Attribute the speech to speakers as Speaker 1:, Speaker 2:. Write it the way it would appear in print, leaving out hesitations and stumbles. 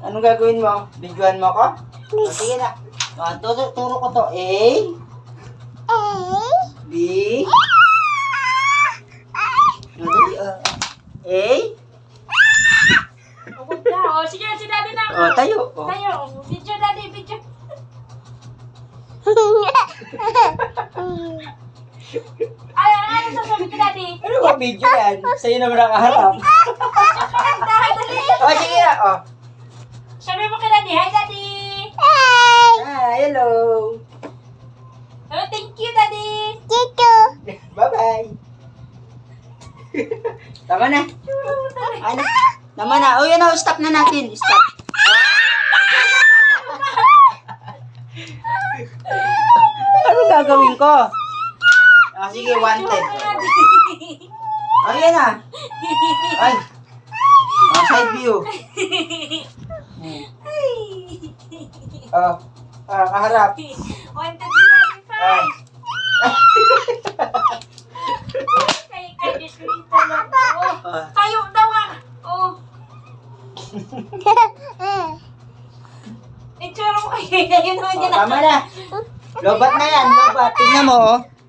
Speaker 1: Anong gagawin mo? Videoan mo ko? O, sige na. Turo ko to. A. B. O, dali. A.
Speaker 2: Huwag na. O, sige, si daddy na.
Speaker 1: O, tayo. O.
Speaker 2: Tayo. Video, daddy, video. Ay, ano sasabi ko, daddy?
Speaker 1: Ano ba video yan? Sa'yo naman nakaharap.
Speaker 2: Dali.
Speaker 1: O, sige na. O.
Speaker 2: Sabi mo kay daddy, hi, daddy.
Speaker 1: Hello.
Speaker 2: Oh, thank you, daddy.
Speaker 1: Bye-bye. Tama na. Ano? Tama na. O, yan o. Stop na natin. Stop. Ano gagawin ko? Sige, wanted. O, yan na. Ay. Side view. Kaharap.
Speaker 2: Wanted si daddy,
Speaker 1: Ah.
Speaker 2: fine. Kay disgrito lang po. Tayo daw nga. Oh. Itsura mo kayo. Ayun naman yan.
Speaker 1: Tama na. Lobat na yan. Lobat. Tingnan mo, oh.